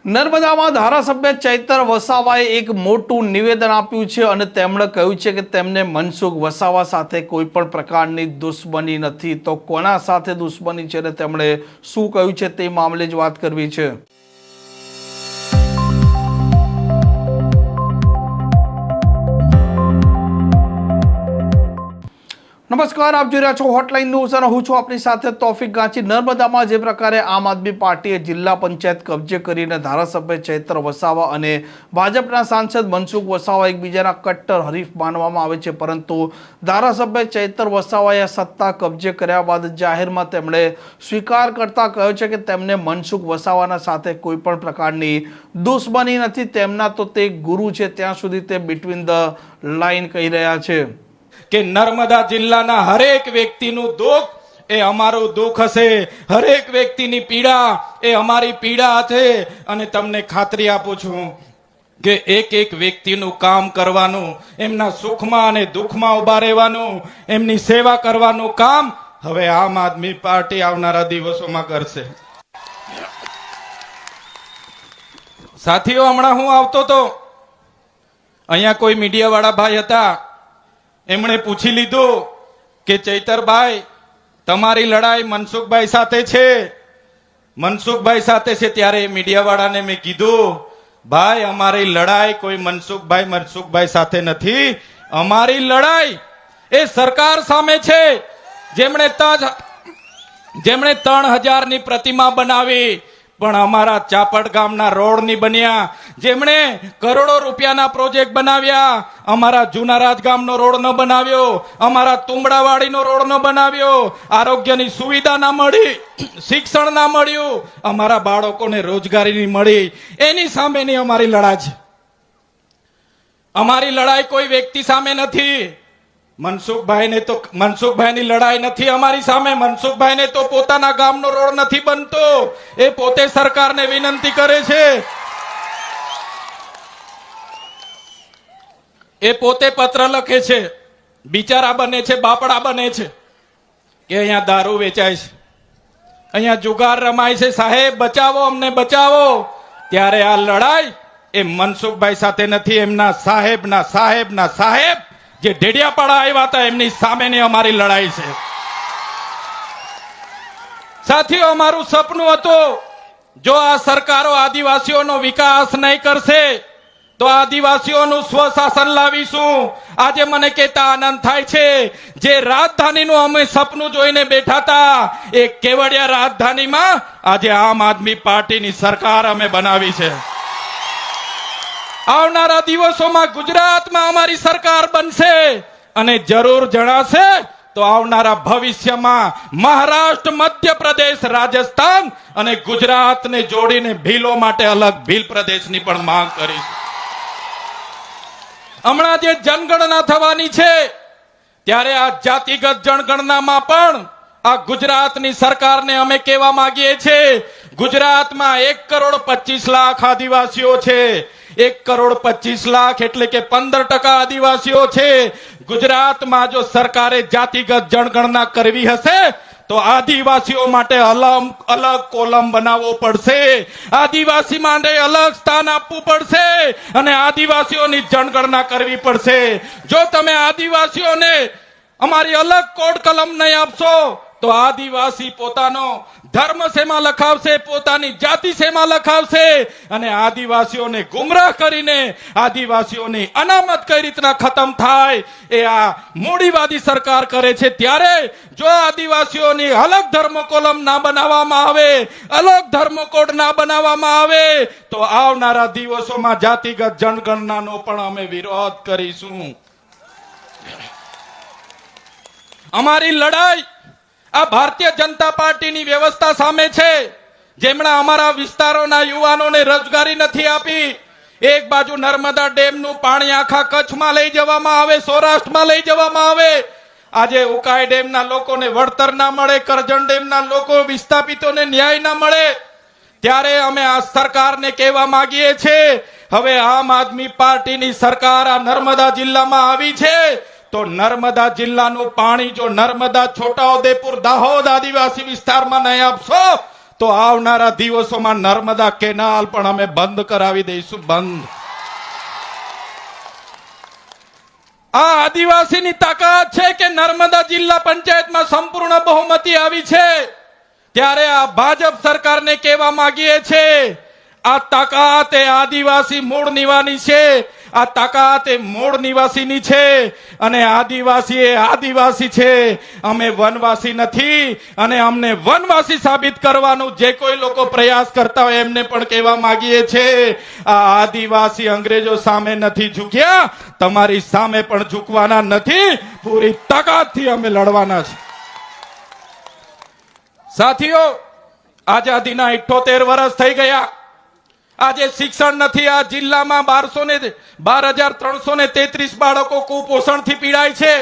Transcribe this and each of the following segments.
નર્મદામાં ધારાસભ્ય ચૈતર વસાવાએ એક મોટું નિવેદન આપ્યું છે અને તેમણે કહ્યું છે કે તેમને મનસુખ વસાવા સાથે કોઈ પણ પ્રકારની દુશ્મની નથી. તો કોના સાથે દુશ્મની છે અને તેમણે શું કહ્યું છે તે મામલે જ વાત કરવી છે. નમસ્કાર, આપ જોઈ રહ્યા છો હોટલાઇન ન્યૂઝ અને હું છું આપની સાથે તોફિક ગાંચી. નર્મદામાં જે પ્રકારે આમ આદમી પાર્ટીએ જિલ્લા પંચાયત કબજે કરીને ધારાસભ્ય ચૈતર વસાવા અને ભાજપના સાંસદ મનસુખ વસાવા એકબીજાના કટ્ટર હરીફ માનવામાં આવે છે, પરંતુ ધારાસભ્ય ચૈતર વસાવાએ સત્તા કબજે કર્યા બાદ જાહેરમાં તેમણે સ્વીકાર કરતા કહ્યું છે કે તેમને મનસુખ વસાવાના સાથે કોઈ પણ પ્રકારની દુશ્મની નથી. તેમના તો તે ગુરુ છે, ત્યાં સુધી તે બિટવીન ધ લાઇન કહી રહ્યા છે કે નર્મદા જિલ્લાના હરેક વ્યક્તિનું દુઃખ એ અમારું દુઃખ હશે, હરેક વ્યક્તિની પીડા એ અમારી પીડા છે. અને તમને ખાતરી આપું છું કે એક એક વ્યક્તિનું કામ કરવાનું, એમના સુખમાં અને દુઃખમાં ઉભા રહેવાનું, એમની સેવા કરવાનું કામ હવે આમ આદમી પાર્ટી આવનારા દિવસોમાં કરશે. સાથીઓ, હમણાં હું આવતો તો અહીંયા કોઈ મીડિયા વાળા ભાઈ હતા, એમણે પૂછી લીધું કે ચૈતરભાઈ, તમારી લડાઈ મનસુખભાઈ સાથે છે, મનસુખભાઈ સાથે છે. ત્યારે મીડિયા વાળાને મેં કીધું, ભાઈ અમારી લડાઈ કોઈ મનસુખભાઈ સાથે નથી. અમારી લડાઈ એ સરકાર સામે છે, જેમણે 3000ની પ્રતિમા બનાવી પણ અમારા ચાપડ ગામના રોડ ની બન્યા, જેમણે કરોડો રૂપિયાના પ્રોજેક્ટ બનાવ્યા, અમારા જૂના રાજગામનો રોડ ન બનાવ્યો, અમારા તુંબડાવાડીનો રોડ ન બનાવ્યો, આરોગ્યની સુવિધા ના મળી, શિક્ષણ ના મળ્યું, અમારા બાળકોને રોજગારી નહીં મળી. એની સામેની અમારી લડાઈ છે. અમારી લડાઈ કોઈ વ્યક્તિ સામે નથી. મનસુખભાઈની લડાઈ નથી અમારી સામે. મનસુખભાઈને તો પોતાના ગામનો રોડ નથી બનતો, એ પોતે સરકારને વિનંતી કરે છે, એ પોતે પત્ર લખે છે, બિચારા બને છે, બાપડા બને છે કે અહીંયા દારૂ વેચાય છે, અહીંયા જુગાર રમાય છે, સાહેબ બચાવો, અમને બચાવો. ત્યારે આ લડાઈ એ મનસુખભાઈ સાથે નથી, એમના સાહેબના સાહેબ જે ઢેડિયાપાડા આવ્યા હતા એમની સામેની અમારી લડાઈ છે. સાથીઓ, અમારું સપનું હતું, જો આ સરકારો આદિવાસીઓનો વિકાસ નહીં કરશે તો આદિવાસીઓનું સ્વશાસન લાવીશું. આજે મને કહેતા આનંદ થાય છે, જે રાજધાનીનું અમે સપનું જોઈને બેઠા હતા, એ કેવડિયા રાજધાનીમાં આજે આમ આદમી પાર્ટીની સરકાર અમે બનાવી છે. આવનારા દિવસોમાં ગુજરાતમાં અમારી સરકાર બનશે અને જરૂર જણાશે તો આવનારા ભવિષ્યમાં મહારાષ્ટ્ર, મધ્યપ્રદેશ, રાજસ્થાન અને ગુજરાતને જોડીને ભીલો માટે અલગ ભીલ પ્રદેશની પણ માંગ કરીશું. હમણાં જે જનગણના થવાની છે, ત્યારે આ જાતિગત જનગણનામાં પણ આ ગુજરાતની સરકારને અમે કહેવા માંગીએ છીએ, ગુજરાતમાં 1,25,00,000 આદિવાસીઓ છે. 1,25,00,000 એટલે કે 15% આદિવાસીઓ છે. ગુજરાતમાં જો સરકારે જાતિગત જનગણના કરવી હશે તો આદિવાસીઓ માટે અલગ કોલમ બનાવવો પડશે, આદિવાસી માટે અલગ સ્થાન આપવું પડશે અને આદિવાસીઓની જનગણના કરવી પડશે. જો તમે આદિવાસીઓને અમારી અલગ કોડ કલમ નહીં આપશો તો આદિવાસી પોતાનો ધર્મ શેમાં લખાવશે, પોતાની જાતિ શેમાં લખાવશે અને આદિવાસીઓને ગુમરાહ કરીને આદિવાસીઓની અનામત કઈ રીતના ખતમ થાય એ આ મૂડીવાદી સરકાર કરે છે. ત્યારે જો આદિવાસીઓની અલગ ધર્મ કોલમ ના બનાવવામાં આવે, અલગ ધર્મ કોડ ના બનાવવામાં આવે તો આવનારા દિવસોમાં જાતિગત જનગણનાનો પણ અમે વિરોધ કરીશું. અમારી લડાઈ આ ભારતીય જનતા પાર્ટીની વ્યવસ્થા સામે છે, જેમણે અમારા વિસ્તારોના યુવાનોને રોજગારી નથી આપી. એક બાજુ નર્મદા ડેમનું પાણી આખા કચ્છમાં લઈ જવામાં આવે, સૌરાષ્ટ્રમાં લઈ જવામાં આવે. આજે ઉકાઈ ડેમના લોકોને વળતર ના મળે, કરજણ ડેમના લોકો વિસ્થાપિતોને ન્યાય ના મળે. ત્યારે અમે આ સરકારને કહેવા માંગીએ છીએ, હવે આમ આદમી પાર્ટીની સરકાર આ નર્મદા જિલ્લામાં આવી છે તો નર્મદા જિલ્લાનું પાણી જો નર્મદા, છોટાઉદેપુર, દાહોદ આદિવાસી વિસ્તારમાં નહીં આપશો તો આવનારા દિવસોમાં નર્મદા કેનાલ પણ અમે બંધ કરાવી દઈશું. બંધ. આ આદિવાસીની તાકાત છે કે નર્મદા જિલ્લા પંચાયતમાં સંપૂર્ણ બહુમતી આવી છે. ત્યારે આ ભાજપ સરકારને કહેવા માંગીએ છે, આ તાકાત એ આદિવાસી મૂળ નિવાસી છે. આ તાકાત એ મૂળ નિવાસીની છે અને આદિવાસી એ આદિવાસી છે. અમે વનવાસી નથી અને અમને વનવાસી સાબિત કરવાનું જે કોઈ લોકો પ્રયાસ કરતા હોય એમને પણ કહેવા માંગીએ છે, આ આદિવાસી અંગ્રેજો સામે નથી ઝૂક્યા, તમારી સામે પણ ઝૂકવાના નથી. પૂરી તાકાતથી અમે લડવાના છે. સાથીઓ, આઝાદીના 78 વર્ષ થઈ ગયા. આજે શિક્ષણ નથી. આ જિલ્લામાં 12,333 બાળકો કુપોષણથી પીડાય છે.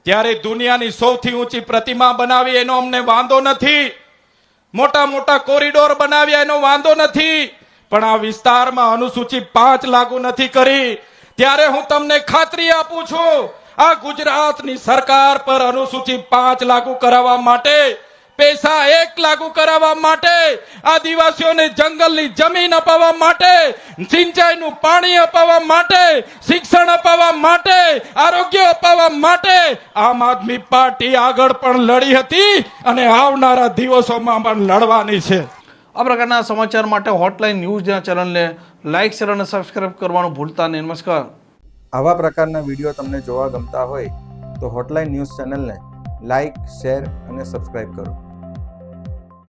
ત્યારે દુનિયાની સૌથી ઊંચી પ્રતિમા બનાવી એનો અમને વાંધો નથી. મોટા મોટા કોરિડોર બનાવ્યા એનો વાંધો નથી. પણ આ વિસ્તારમાં અનુસૂચિ 5 લાગુ નથી કરી. ત્યારે હું તમને ખાતરી આપું છું, આ ગુજરાતની સરકાર પર અનુસૂચિ 5 લાગુ કરાવવા માટે, પૈસા 1 લાગુ કરાવવા માટે, આદિવાસીઓને જંગલની જમીન અપાવવા માટે, સિંચાઈનું પાણી અપાવવા માટે, શિક્ષણ અપાવવા માટે, આરોગ્ય અપાવવા માટે આમ આદમી પાર્ટી આગળ પણ લડી હતી અને આવનારા દિવસોમાં પણ લડવાની છે. આ પ્રકારના સમાચાર માટે હોટલાઇન ન્યૂઝ ચેનલને લાઇક, શેર અને સબસ્ક્રાઇબ કરવાનું ભૂલતા નહીં. નમસ્કાર. આવા પ્રકારના વિડીયો તમને જોવા ગમતા હોય તો હોટલાઇન ન્યૂઝ ચેનલને લાઇક, શેર અને સબસ્ક્રાઇબ કરો.